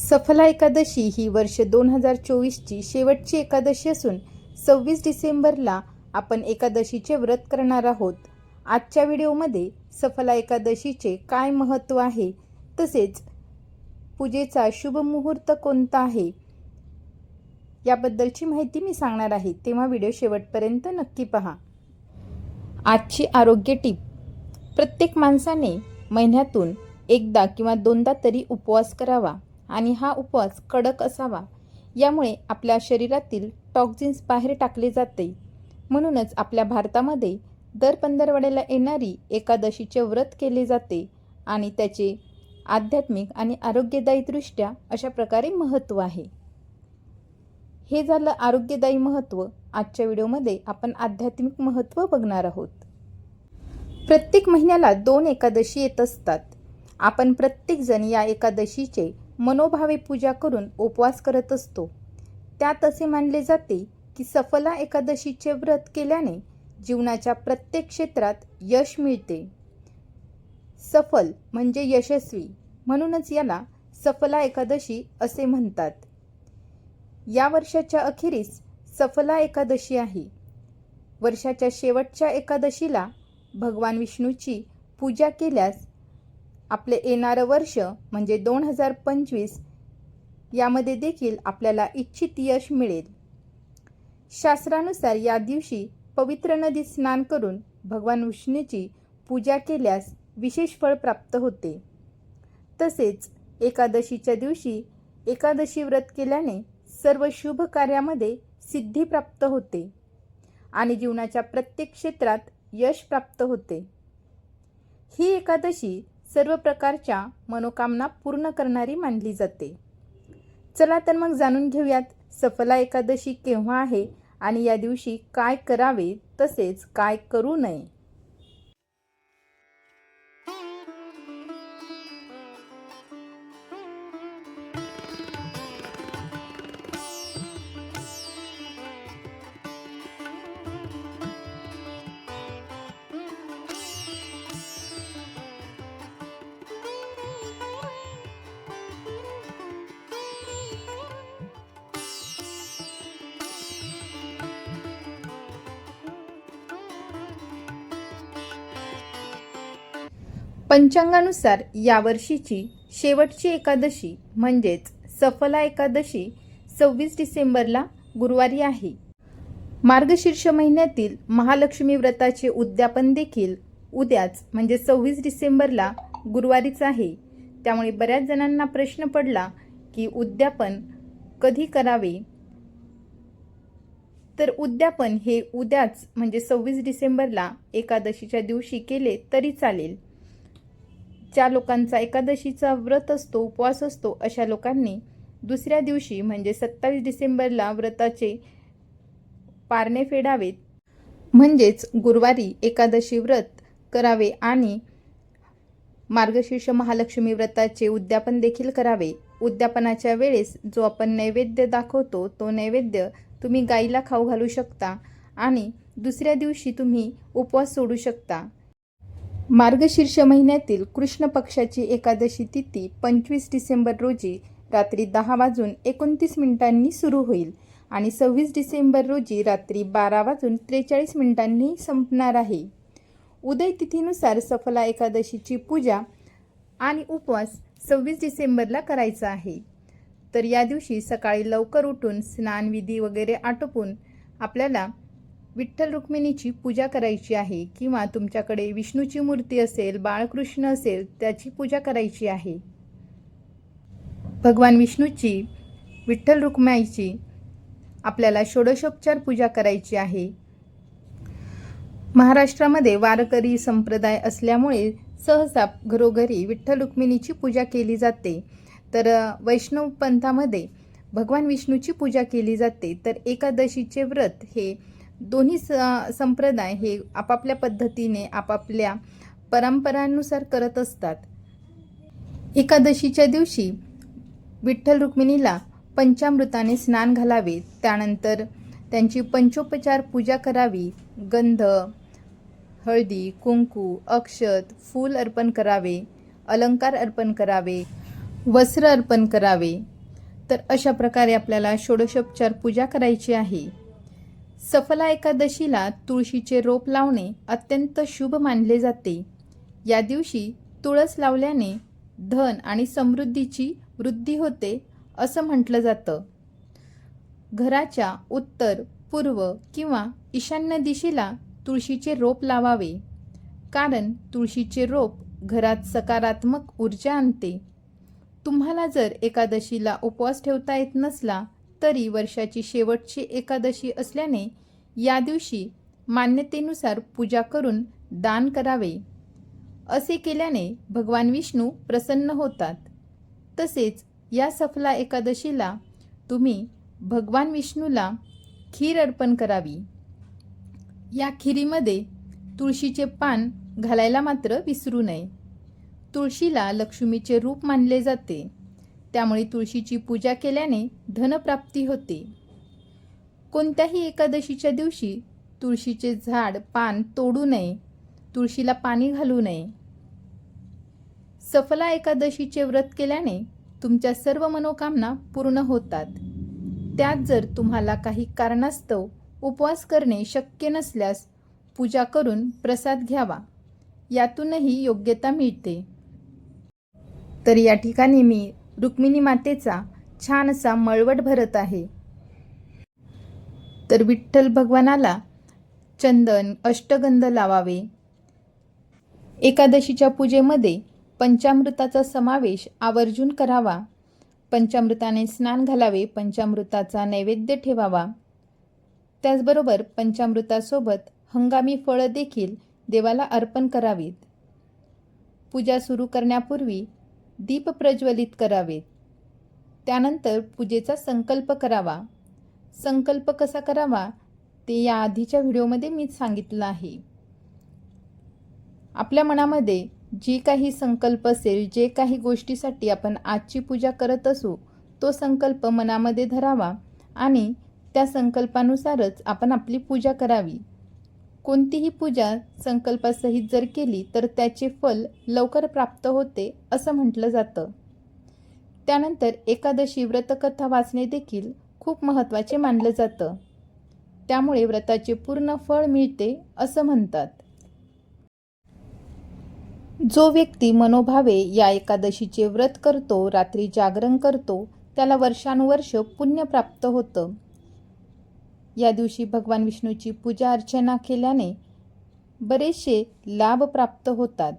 सफला एकादशी ही वर्ष 2024ची शेवटची एकादशी असून 26 डिसेंबरला आपण एकादशीचे व्रत करणार आहोत. आजच्या व्हिडिओमध्ये सफला एकादशीचे काय महत्त्व आहे, तसेच पूजेचा शुभ मुहूर्त कोणता आहे याबद्दलची माहिती मी सांगणार आहे, तेव्हा व्हिडिओ शेवटपर्यंत नक्की पहा. आजची आरोग्य टिप. प्रत्येक माणसाने महिन्यातून एकदा किंवा दोनदा तरी उपवास करावा आणि हा उपवास कडक असावा. यामुळे आपल्या शरीरातील टॉक्झिन्स बाहेर टाकले जाते. म्हणूनच आपल्या भारतामध्ये दर पंधरवड्याला येणारी एकादशीचे व्रत केले जाते आणि त्याचे आध्यात्मिक आणि आरोग्यदायी दृष्ट्या अशा प्रकारे महत्त्व आहे. हे झालं आरोग्यदायी महत्त्व. आजच्या व्हिडिओमध्ये आपण आध्यात्मिक महत्त्व बघणार आहोत. प्रत्येक महिन्याला 2 एकादशी येत असतात. आपण प्रत्येकजण या एकादशीचे मनोभावे पूजा करून उपवास करत असतो. त्यात असे मानले जाते की सफला एकादशीचे व्रत केल्याने जीवनाच्या प्रत्येक क्षेत्रात यश मिळते. सफल म्हणजे यशस्वी, म्हणूनच याला सफला एकादशी असे म्हणतात. या वर्षाच्या अखेरीस सफला एकादशी आहे. वर्षाच्या शेवटच्या एकादशीला भगवान विष्णूची पूजा केल्यास आपले येणारं वर्ष म्हणजे 2025 यामध्ये देखील आपल्याला इच्छित यश मिळेल. शास्त्रानुसार या दिवशी पवित्र नदीत स्नान करून भगवान विष्णूची पूजा केल्यास विशेष फळ प्राप्त होते. तसेच एकादशीच्या दिवशी एकादशी व्रत केल्याने सर्व शुभ कार्यामध्ये सिद्धी प्राप्त होते आणि जीवनाच्या प्रत्येक क्षेत्रात यश प्राप्त होते. ही एकादशी सर्व प्रकारच्या मनोकामना पूर्ण करणारी मानली जाते. चला तर मग जाणून घेऊयात सफला एकादशी केव्हा आहे आणि या दिवशी काय करावे तसेच काय करू नये. पंचांगानुसार यावर्षीची शेवटची एकादशी म्हणजेच सफला एकादशी 26 डिसेंबरला गुरुवारी आहे. मार्गशीर्ष महिन्यातील महालक्ष्मी व्रताचे उद्यापन देखील उद्याच म्हणजे 26 डिसेंबरला गुरुवारीच आहे. त्यामुळे बऱ्याच जणांना प्रश्न पडला की उद्यापन कधी करावे. तर उद्यापन हे उद्याच म्हणजे 26 डिसेंबरला एकादशीच्या दिवशी केले तरी चालेल. ज्या लोकांचा एकादशीचा व्रत असतो, उपवास असतो, अशा लोकांनी दुसऱ्या दिवशी म्हणजे 27 डिसेंबरला व्रताचे पारणे फेडावेत, म्हणजेच गुरुवारी एकादशी व्रत करावे आणि मार्गशीर्ष महालक्ष्मी व्रताचे उद्यापन देखील करावे. उद्यापनाच्या वेळेस जो आपण नैवेद्य दाखवतो तो नैवेद्य तुम्ही गाईला खाऊ घालू शकता आणि दुसऱ्या दिवशी तुम्ही उपवास सोडू शकता. मार्गशीर्ष महिन्यातील कृष्ण पक्षाची एकादशी तिथी 25 डिसेंबर रोजी रात्री 10:29 सुरू होईल आणि 26 डिसेंबर रोजी रात्री 12:43 संपणार आहे. उदय तिथीनुसार सफला एकादशीची पूजा आणि उपवास 26 डिसेंबरला करायचा आहे. तर या दिवशी सकाळी लवकर उठून स्नानविधी वगैरे आटोपून आपल्याला विठ्ठल रुक्मिणीची पूजा करायची आहे किंवा तुमच्याकडे विष्णूची मूर्ती असेल, बाळकृष्ण असेल, त्याची पूजा करायची आहे. भगवान विष्णूची, विठ्ठल रुक्माईची आपल्याला षोडशोपचार पूजा करायची आहे. महाराष्ट्रामध्ये वारकरी संप्रदाय असल्यामुळे सहसा घरोघरी विठ्ठल रुक्मिणीची पूजा केली जाते. तर वैष्णव पंथामध्ये भगवान विष्णूची पूजा केली जाते. तर एकादशीचे व्रत हे दोन्ही संप्रदाय हे आपापल्या पद्धतीने आपापल्या परंपरांनुसार करत असतात. एकादशीच्या दिवशी विठ्ठल रुक्मिणीला पंचामृताने स्नान घालावे. त्यानंतर त्यांची पंचोपचार पूजा करावी. गंध, हळदी, कुंकू, अक्षत, फूल अर्पण करावे, अलंकार अर्पण करावे, वस्त्र अर्पण करावे. तर अशा प्रकारे आपल्याला षोडशोपचार पूजा करायची आहे. सफला एकादशीला तुळशीचे रोप लावणे अत्यंत शुभ मानले जाते. या दिवशी तुळस लावल्याने धन आणि समृद्धीची वृद्धी होते असं म्हटलं जातं. घराच्या उत्तर, पूर्व किंवा ईशान्य दिशेला तुळशीचे रोप लावावे, कारण तुळशीचे रोप घरात सकारात्मक ऊर्जा आणते. तुम्हाला जर एकादशीला उपवास ठेवता येत नसला तरी वर्षाची शेवटची एकादशी असल्याने या दिवशी मान्यतेनुसार पूजा करून दान करावे. असे केल्याने भगवान विष्णू प्रसन्न होतात. तसेच या सफला एकादशीला तुम्ही भगवान विष्णूला खीर अर्पण करावी. या खिरीमध्ये तुळशीचे पान घालायला मात्र विसरू नये. तुळशीला लक्ष्मीचे रूप मानले जाते, त्यामुळे तुळशीची पूजा केल्याने धनप्राप्ती होते. कोणत्याही एकादशीच्या दिवशी तुळशीचे झाड पान तोडू नये, तुळशीला पाणी घालू नये. सफला एकादशीचे व्रत केल्याने तुमच्या सर्व मनोकामना पूर्ण होतात. त्यात जर तुम्हाला काही कारणास्तव उपवास करणे शक्य नसल्यास पूजा करून प्रसाद घ्यावा, यातूनही योग्यता मिळते. तर या ठिकाणी मी रुक्मिणी मातेचा छान असा मळवट भरत आहे. तर विठ्ठल भगवानाला चंदन अष्टगंध लावावे. एकादशीच्या पूजेमध्ये पंचामृताचा समावेश आवर्जून करावा. पंचामृताने स्नान घालावे, पंचामृताचा नैवेद्य ठेवावा. त्याचबरोबर पंचामृतासोबत हंगामी फळं देखील देवाला अर्पण करावीत. पूजा सुरू करण्यापूर्वी दीप प्रज्वलित करावेत. त्यानंतर पूजेचा संकल्प करावा. संकल्प कसा करावा ते या आधीच्या व्हिडिओमध्ये मी सांगितलं आहे. आपल्या मनामध्ये जी काही संकल्प असेल, जे काही गोष्टीसाठी आपण आजची पूजा करत असू, तो संकल्प मनामध्ये धरावा आणि त्या संकल्पानुसारच आपण आपली पूजा करावी. कोणतीही पूजा संकल्पासहित जर केली तर त्याचे फल लवकर प्राप्त होते असं म्हटलं जातं. त्यानंतर एकादशी व्रतकथा वाचणे देखील खूप महत्त्वाचे मानलं जातं. त्यामुळे व्रताचे पूर्ण फळ मिळते असं म्हणतात. जो व्यक्ती मनोभावे या एकादशीचे व्रत करतो, रात्री जागरण करतो, त्याला वर्षानुवर्ष पुण्य प्राप्त होतं. या दिवशी भगवान विष्णूची पूजा अर्चना केल्याने बरेचसे लाभ प्राप्त होतात.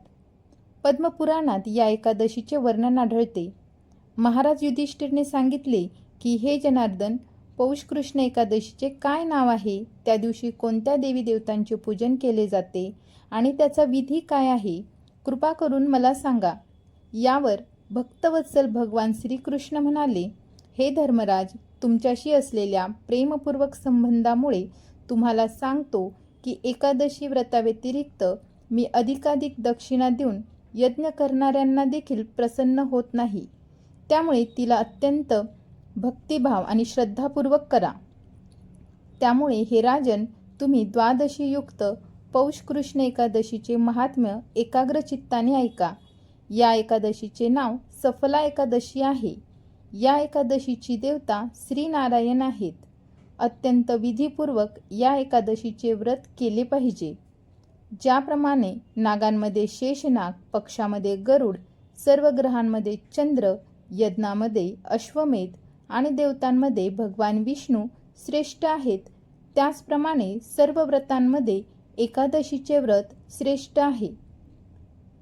पद्मपुराणात या एकादशीचे वर्णन आढळते. महाराज युधिष्ठिरने सांगितले की हे जनार्दन, पौष कृष्ण एकादशीचे काय नाव आहे, त्या दिवशी कोणत्या देवी देवतांचे पूजन केले जाते आणि त्याचा विधी काय आहे, कृपा करून मला सांगा. यावर भक्तवत्सल भगवान श्रीकृष्ण म्हणाले, हे धर्मराज, तुमच्याशी असलेल्या प्रेमपूर्वक संबंधामुळे तुम्हाला सांगतो की एकादशी व्रताव्यतिरिक्त मी अधिकाधिक दक्षिणा देऊन यज्ञ करणाऱ्यांना देखील प्रसन्न होत नाही. त्यामुळे तिला अत्यंत भक्तिभाव आणि श्रद्धापूर्वक करा. त्यामुळे हे राजन, तुम्ही द्वादशीयुक्त पौष कृष्ण एकादशीचे महात्म्य एकाग्र चित्ताने ऐका. या एकादशीचे नाव सफला एकादशी आहे. या एकादशीची देवता श्रीनारायण आहेत. अत्यंत विधीपूर्वक या एकादशीचे व्रत केले पाहिजे. ज्याप्रमाणे नागांमध्ये शेषनाग, पक्षामध्ये गरुड, सर्व ग्रहांमध्ये चंद्र, यज्ञामध्ये अश्वमेध आणि देवतांमध्ये भगवान विष्णू श्रेष्ठ आहेत, त्याचप्रमाणे सर्व व्रतांमध्ये एकादशीचे व्रत श्रेष्ठ आहे.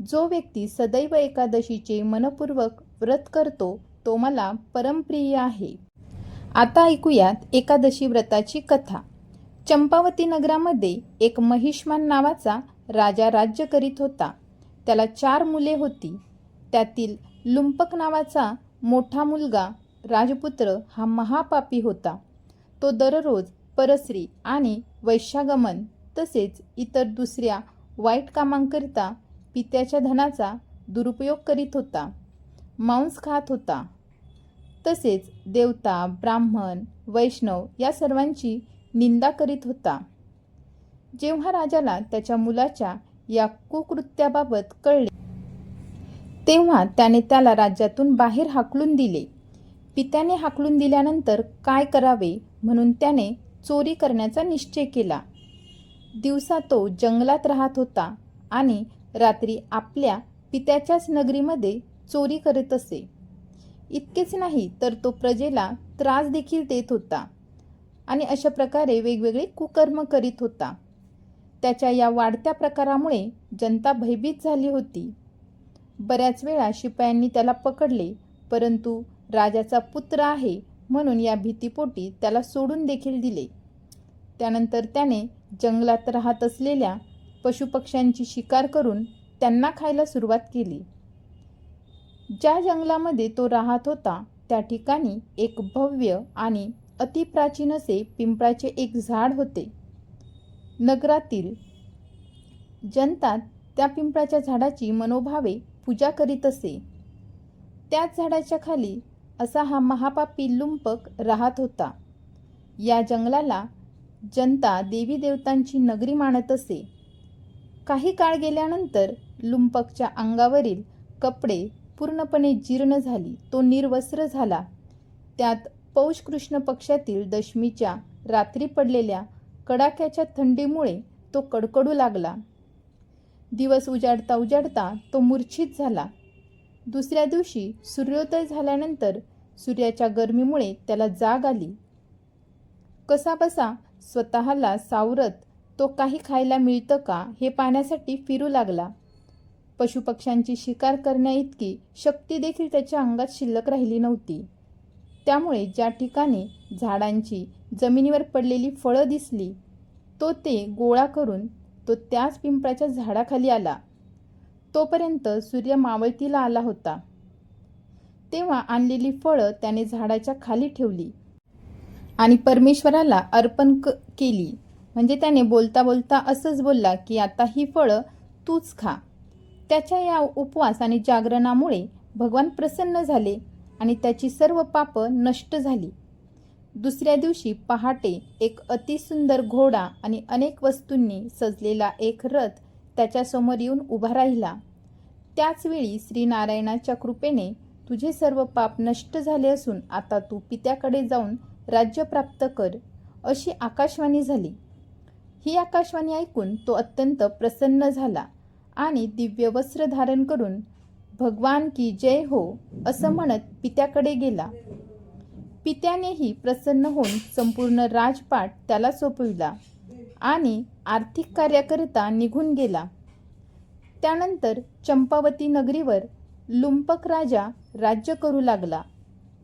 जो व्यक्ती सदैव एकादशीचे मनपूर्वक व्रत करतो तो मला परमप्रिय आहे. आता ऐकूयात एकादशी व्रताची कथा. चंपावती नगरामध्ये एक महिष्मान नावाचा राजा राज्य करीत होता. त्याला 4 मुले होती. त्यातील लुंपक नावाचा मोठा मुलगा राजपुत्र हा महापापी होता. तो दररोज परस्त्री आणि वैश्यागमन तसेच इतर दुसऱ्या वाईट कामांकरिता पित्याच्या धनाचा दुरुपयोग करीत होता. मांस खात होता. तसेच देवता, ब्राह्मण, वैष्णव या सर्वांची निंदा करीत होता. जेव्हा राजाला त्याच्या मुलाच्या या कुकृत्याबाबत कळले तेव्हा त्याने त्याला राज्यातून बाहेर हाकलून दिले. पित्याने हाकलून दिल्यानंतर काय करावे म्हणून त्याने चोरी करण्याचा निश्चय केला. दिवसा तो जंगलात राहत होता आणि रात्री आपल्या पित्याच्याच नगरीमध्ये चोरी करत असे. इतकेच नाही तर तो प्रजेला त्रास देखील देत होता आणि अशा प्रकारे वेगवेगळे कुकर्म करीत होता. त्याच्या या वाढत्या प्रकारामुळे जनता भयभीत झाली होती. बऱ्याच वेळा शिपायांनी त्याला पकडले, परंतु राजाचा पुत्र आहे म्हणून या भीतीपोटी त्याला सोडून देखील दिले. त्यानंतर त्याने जंगलात राहत असलेल्या पशुपक्ष्यांची शिकार करून त्यांना खायला सुरुवात केली. ज्या जंगलामध्ये तो राहत होता त्या ठिकाणी एक भव्य आणि अतिप्राचीन असे पिंपळाचे एक झाड होते. नगरातील जनता त्या पिंपळाच्या झाडाची मनोभावे पूजा करीत असे. त्याच झाडाच्या खाली असा हा महापापी लुंपक राहत होता. या जंगलाला जनता देवी देवतांची नगरी मानत असे. काही काळ गेल्यानंतर लुंपकच्या अंगावरील कपडे पूर्णपणे जीर्ण झाली. तो निर्वस्त्र झाला. त्यात पौष कृष्ण पक्षातील दशमीच्या रात्री पडलेल्या कडाक्याच्या थंडीमुळे तो कडकडू लागला. दिवस उजाडता उजाडता तो मूर्छित झाला. दुसऱ्या दिवशी सूर्योदय झाल्यानंतर सूर्याच्या गरमीमुळे त्याला जाग आली. कसाबसा स्वतःला सावरत तो काही खायला मिळतं का हे पाहण्यासाठी फिरू लागला. पशुपक्ष्यांची शिकार करण्याइतकी शक्ती देखील त्याच्या अंगात शिल्लक राहिली नव्हती. त्यामुळे ज्या ठिकाणी झाडांची जमिनीवर पडलेली फळं दिसली तो ते गोळा करून तो त्याच पिंपळाच्या झाडाखाली आला. तोपर्यंत सूर्य मावळतीला आला होता. तेव्हा आणलेली फळं त्याने झाडाच्या खाली ठेवली आणि परमेश्वराला अर्पण केली. म्हणजे त्याने बोलता बोलता असंच बोलला की आता ही फळं तूच खा. त्याच्या या उपवास आणि जागरणामुळे भगवान प्रसन्न झाले आणि त्याची सर्व पापं नष्ट झाली. दुसऱ्या दिवशी पहाटे एक अतिसुंदर घोडा आणि अनेक वस्तूंनी सजलेला एक रथ त्याच्यासमोर येऊन उभा राहिला. त्याच वेळी श्रीनारायणाच्या कृपेने तुझे सर्व पाप नष्ट झाले असून आता तू पित्याकडे जाऊन राज्य प्राप्त कर, अशी आकाशवाणी झाली. ही आकाशवाणी ऐकून तो अत्यंत प्रसन्न झाला आणि दिव्य वस्त्र धारण करून भगवान की जय हो असं म्हणत पित्याकडे गेला. पित्यानेही प्रसन्न होऊन संपूर्ण राजपाट त्याला सोपविला आणि आर्थिक कार्याकरिता निघून गेला. त्यानंतर चंपावती नगरीवर लुंपक राजा राज्य करू लागला.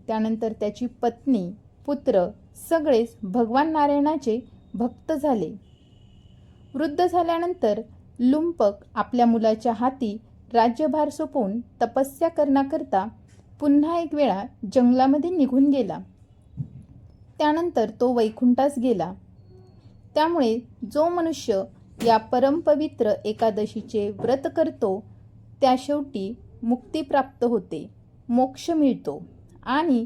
त्यानंतर त्याची पत्नी, पुत्र सगळेच भगवान नारायणाचे भक्त झाले. वृद्ध झाल्यानंतर लुंपक आपल्या मुलाच्या हाती राज्यभार सोपवून तपस्या करण्याकरता पुन्हा एक वेळा जंगलामध्ये निघून गेला. त्यानंतर तो वैकुंठास गेला. त्यामुळे जो मनुष्य या परमपवित्र एकादशीचे व्रत करतो त्या शेवटी मुक्ती प्राप्त होते, मोक्ष मिळतो. आणि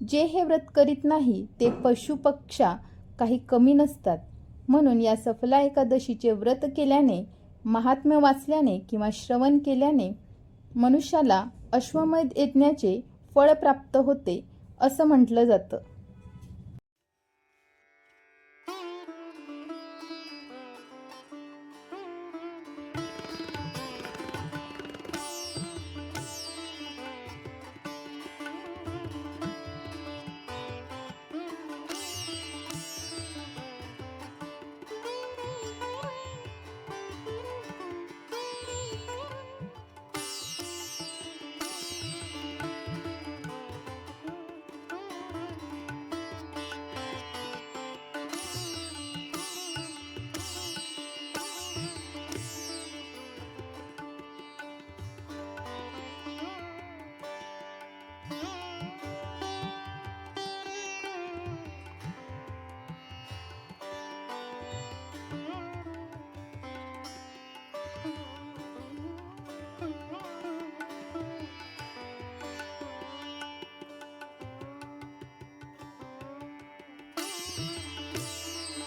जे हे व्रत करीत नाही ते पशुपक्षा काही कमी नसतात. म्हणून या सफला एकादशीचे व्रत केल्याने, महात्म्य वाचल्याने किंवा श्रवण केल्याने मनुष्याला अश्वमेध यज्ञाचे फळ प्राप्त होते असं म्हटलं जातं.